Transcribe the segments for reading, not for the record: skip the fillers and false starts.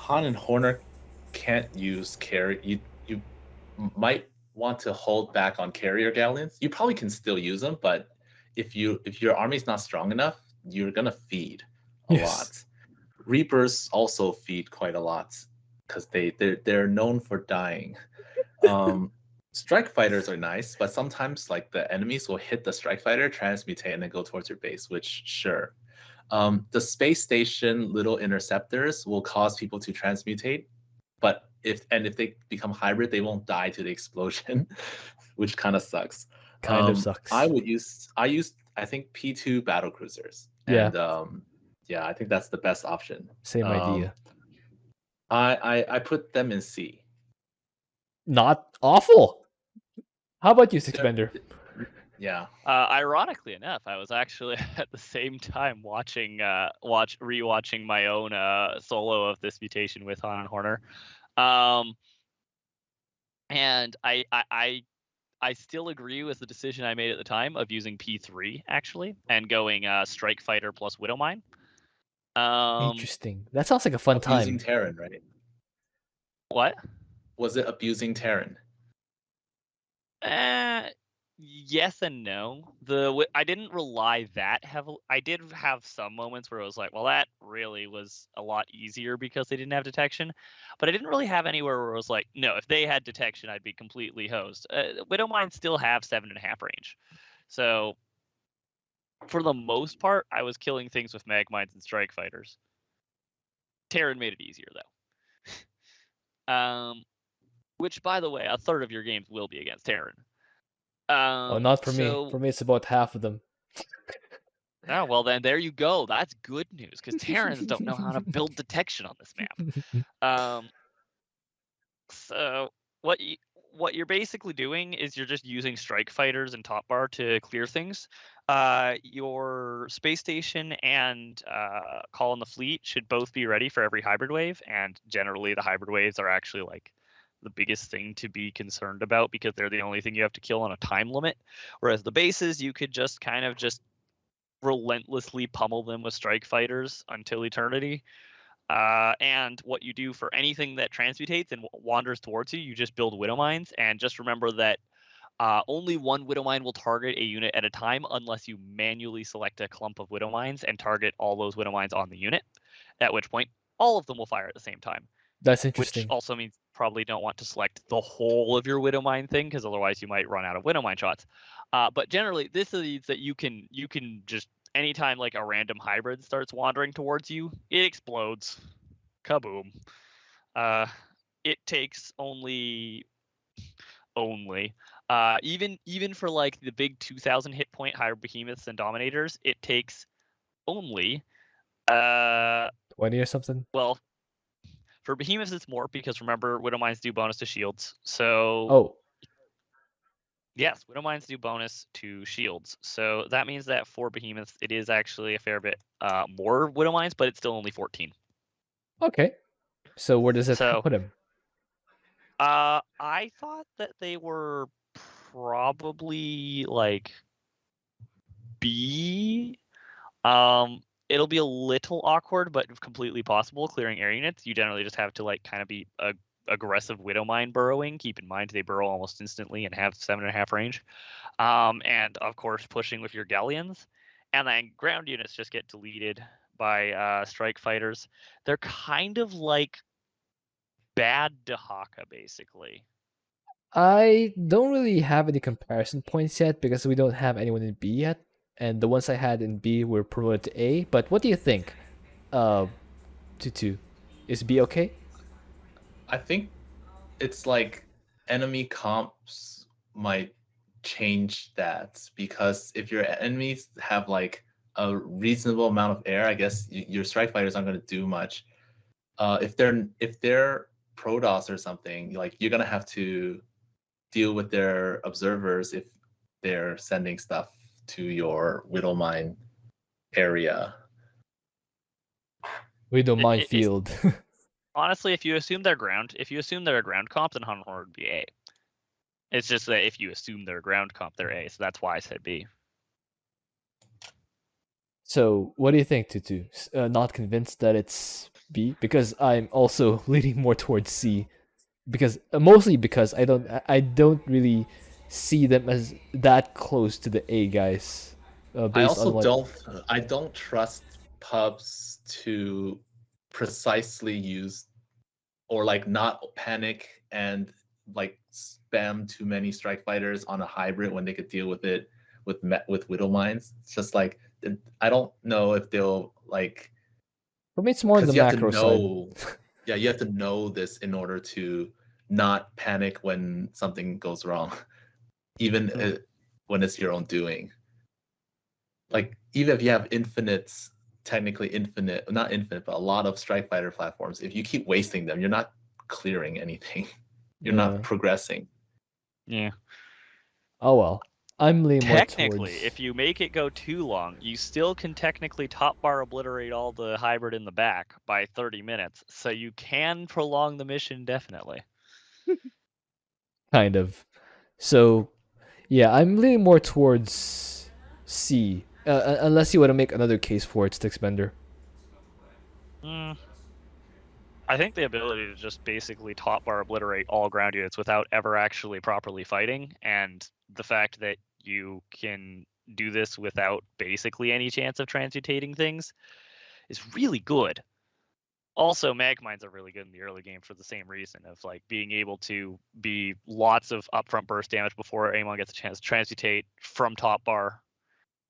Han and Horner can't use carry. You might want to hold back on carrier galleons. You probably can still use them, but if your army's not strong enough, you're gonna feed a Yes. lot. Reapers also feed quite a lot because they're known for dying. Strike fighters are nice, but sometimes like the enemies will hit the strike fighter, transmutate, and then go towards your base. Which sure, the space station little interceptors will cause people to transmutate, but if they become hybrid, they won't die to the explosion, which kind of sucks. Kind of sucks. I used I think P2 battle cruisers, Yeah. and yeah, I think that's the best option. Same idea. I put them in C. Not awful. How about you, Sixbender? Yeah. Ironically enough, I was actually at the same time rewatching my own solo of this mutation with Han and Horner, and I still agree with the decision I made at the time of using P3 actually and going Strike Fighter plus Widowmine. Interesting. That sounds like a fun Abusing time. Terran, right? What? Was it abusing Terran? Yes and no. I didn't rely that heavily. I did have some moments where it was like, well, that really was a lot easier because they didn't have detection. But I didn't really have anywhere where it was like, no, if they had detection, I'd be completely hosed. Widowmine still have 7.5 range. So for the most part, I was killing things with Magmines and Strike Fighters. Terran made it easier, though. Which, by the way, a third of your games will be against Terran. Not for me. For me, it's about half of them. Oh, well, then there you go. That's good news, because Terrans don't know how to build detection on this map. So what you're basically doing is you're just using strike fighters and top bar to clear things. Your space station and call in the fleet should both be ready for every hybrid wave, and generally the hybrid waves are actually like the biggest thing to be concerned about because they're the only thing you have to kill on a time limit. Whereas the bases, you could just kind of just relentlessly pummel them with strike fighters until eternity. And what you do for anything that transmutates and wanders towards you, you just build widow mines. And just remember that only one widow mine will target a unit at a time unless you manually select a clump of widow mines and target all those widow mines on the unit, at which point all of them will fire at the same time. That's interesting. Which also means probably don't want to select the whole of your widow mine thing, because otherwise you might run out of widow mine shots. But generally, this means that you can just anytime like a random hybrid starts wandering towards you, it explodes. Kaboom. It takes only even for like the big 2,000 hit point hybrid behemoths and dominators, it takes only 20 or something. Well, for behemoths it's more, because remember, widow mines do bonus to shields. So oh, yes, widow mines do bonus to shields. So that means that for behemoths it is actually a fair bit more widow mines, but it's still only 14. Okay. So where does it put him? I thought that they were probably like B. It'll be a little awkward, but completely possible clearing air units. You generally just have to like kind of be aggressive widow mine burrowing. Keep in mind they burrow almost instantly and have 7.5 range. And of course pushing with your galleons. And then ground units just get deleted by strike fighters. They're kind of like bad Dahaka, basically. I don't really have any comparison points yet because we don't have anyone in B yet, and the ones I had in B were promoted to A. But what do you think? Tutu, is B okay? I think it's like enemy comps might change that, because if your enemies have like a reasonable amount of air, I guess your strike fighters aren't going to do much. If they're Protoss or something, like you're gonna have to deal with their observers if they're sending stuff to your widow mine area. Widow mine field. Honestly, if you assume they're a ground comp, then Hunter would be A. It's just that if you assume they're a ground comp, they're A. So that's why I said B. So what do you think, Tutu? Not convinced that it's B because I'm also leaning more towards C because mostly because I don't really see them as that close to the A guys, I based on also what. don't trust pubs to precisely use or like not panic and like spam too many strike fighters on a hybrid when they could deal with it with widow mines. It's just like I don't know if they'll like, For me, it's more on the because you have to macro side. know, yeah, you have to know this in order to not panic when something goes wrong, even when it's your own doing. Like even if you have technically infinite, not infinite, but a lot of strike fighter platforms, if you keep wasting them, you're not clearing anything. You're not Yeah. progressing. Yeah. Oh well. I'm leaning more Technically, towards. if you make it go too long, you still can technically top bar obliterate all the hybrid in the back by 30 minutes, so you can prolong the mission definitely. Kind of. So, yeah, I'm leaning more towards C. Unless you want to make another case for it, Sticksbender. Mm, I think the ability to just basically top bar obliterate all ground units without ever actually properly fighting, and the fact that you can do this without basically any chance of transmutating things, is really good. Also, Magmines are really good in the early game for the same reason of like being able to be lots of upfront burst damage before Amon gets a chance to transmutate from top bar.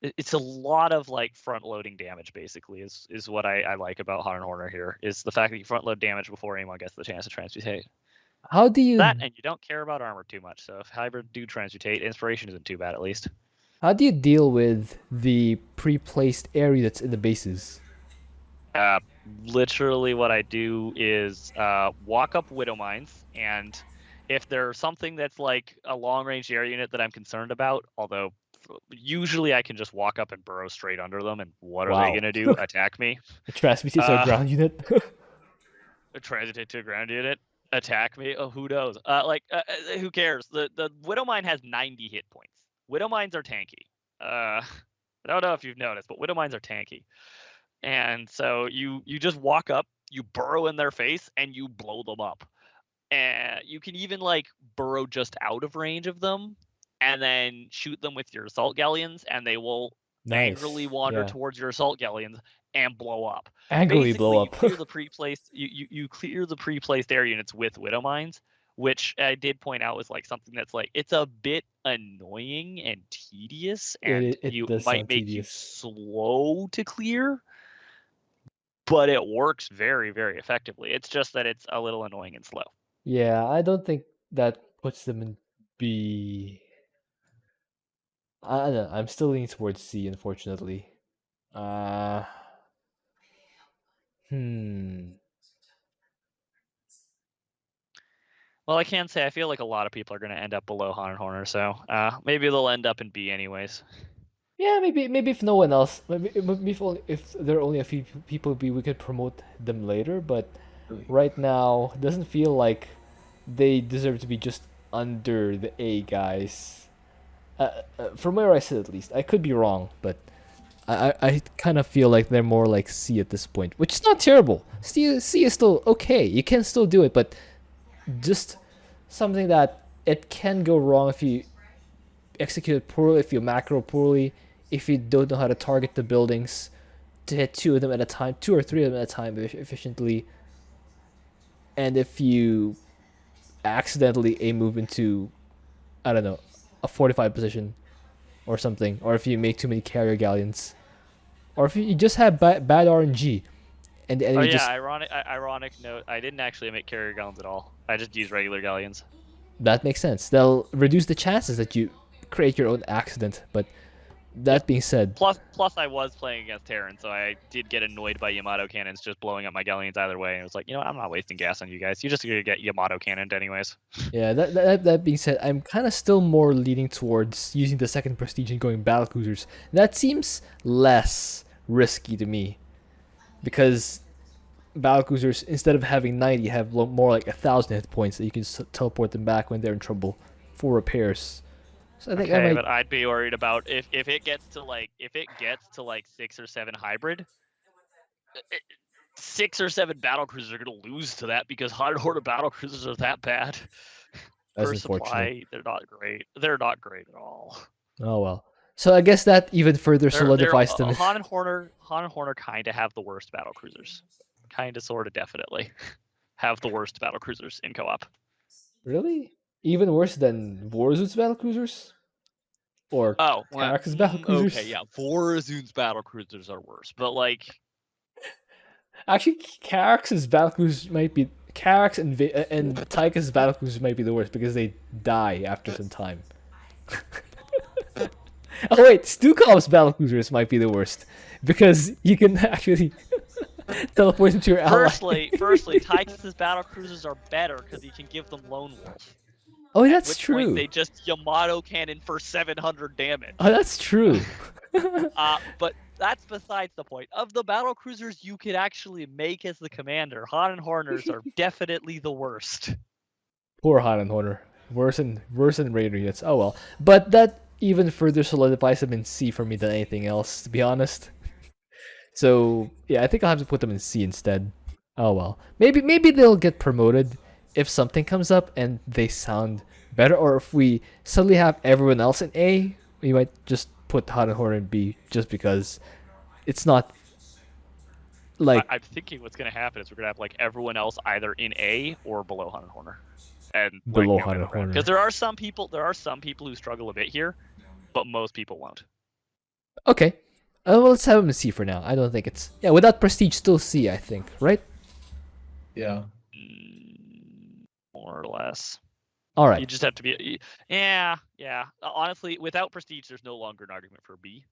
It's a lot of like front loading damage basically is what I like about Hot and Horner here, is the fact that you front load damage before Amon gets the chance to transmutate. How do That, you and you don't care about armor too much, so if hybrid do transmutate, inspiration isn't too bad at least. how do you deal with the pre-placed area that's in the bases? Uh, Literally what I do is walk up Widow Mines, and if there's something that's like a long range air unit that I'm concerned about, although usually I can just walk up and burrow straight under them, and what are they Wow. gonna do? Attack me? It transmutes to a Uh, ground unit. Transitate to a ground unit, attack me? Oh, who knows? Who cares? The Widow Mine has 90 hit points. Widow Mines are tanky. I don't know if you've noticed, but Widow Mines are tanky. And so you just walk up, you burrow in their face, and you blow them up. And you can even like burrow just out of range of them, and then shoot them with your assault galleons, and they will angrily Nice. wander Yeah. towards your assault galleons and blow up. Angrily blow Basically, you up. clear the pre-placed you clear the pre-placed air units with Widow Mines, which I did point out was like something that's like it's a bit annoying and tedious, and It you does might sound make you tedious. slow to clear, but it works very, very effectively. It's just that it's a little annoying and slow. Yeah, I don't think that puts them in B. I don't know. I'm still leaning towards C, unfortunately. Uh, hmm. Well, I can say I feel like a lot of people are going to end up below Han and Horner, so maybe they'll end up in B anyways. Yeah, maybe if no one else, maybe if there are only a few people, we could promote them later. But right now, it doesn't feel like they deserve to be just under the A guys. From where I sit, at least, I could be wrong, but I kind of feel like they're more like C at this point, which is not terrible. C is still okay. You can still do it, but just something that it can go wrong if you execute it poorly, if you macro poorly, if you don't know how to target the buildings to hit two of them at a time, two or three of them at a time efficiently, and if you accidentally a move into, I don't know, a fortified position or something, or if you make too many carrier galleons, or if you just have bad RNG and the Oh enemy yeah, just. ironic note. I didn't actually make carrier galleons at all. I just used regular galleons. That makes sense. They'll reduce the chances that you create your own accident. But Yep. that being said, Plus, I was playing against Terran, so I did get annoyed by Yamato cannons just blowing up my galleons either way. And it was like, I'm not wasting gas on you guys. You just gonna get Yamato cannoned anyways. yeah, that being said, I'm kind of still more leaning towards using the second prestige and going battle cruisers. That seems less risky to me because battle cruisers, instead of having 90, have more like 1,000 hit points that you can teleport them back when they're in trouble for repairs. So I think I Okay, might. but I'd be worried about if it gets to like 6 or 7 hybrid. 6 or 7 battle cruisers are going to lose to that because Horde Horde battle cruisers are that bad. That's Per unfortunate. supply, they're not great. They're not great at all. Oh well. So I guess that even further solidifies them. Han and Horner kind of have the worst battle cruisers. Kind of, sort of, definitely have the worst battle cruisers in co-op. Really? Even worse than Warzoot's battle cruisers? Or Karak's battle cruisers? Okay, yeah, Vorzoon's battle cruisers are worse, but like, actually, Karak's battle cruisers might be Karak's and Taika's battle cruisers might be the worst because they die after some time. Oh wait, Stukov's battle cruisers might be the worst because you can actually teleport into your ally. Firstly, Taika's battle cruisers are better because you can give them Lone Wolf. Oh, that's At which true. Point they just Yamato cannon for 700 damage. Oh, that's true. But that's besides the point. Of the battle cruisers you could actually make as the commander, Han and Horners are definitely the worst. Poor Han and Horner. Worse than Raider units. Oh well. But that even further solidifies them in C for me than anything else, to be honest. So yeah, I think I'll have to put them in C instead. Oh well. Maybe they'll get promoted if something comes up and they sound better, or if we suddenly have everyone else in A, we might just put Han and Horner in B just because it's not like I'm thinking what's gonna happen is we're gonna have like everyone else either in A or below Han and Horner. And below like, Han and Horner. Because there are some people who struggle a bit here, but most people won't. Okay. Well, let's have them in C for now. I don't think it's without prestige still C, I think, right? Yeah. More or less. All right. You just have to be. Yeah. Honestly, without prestige, there's no longer an argument for B.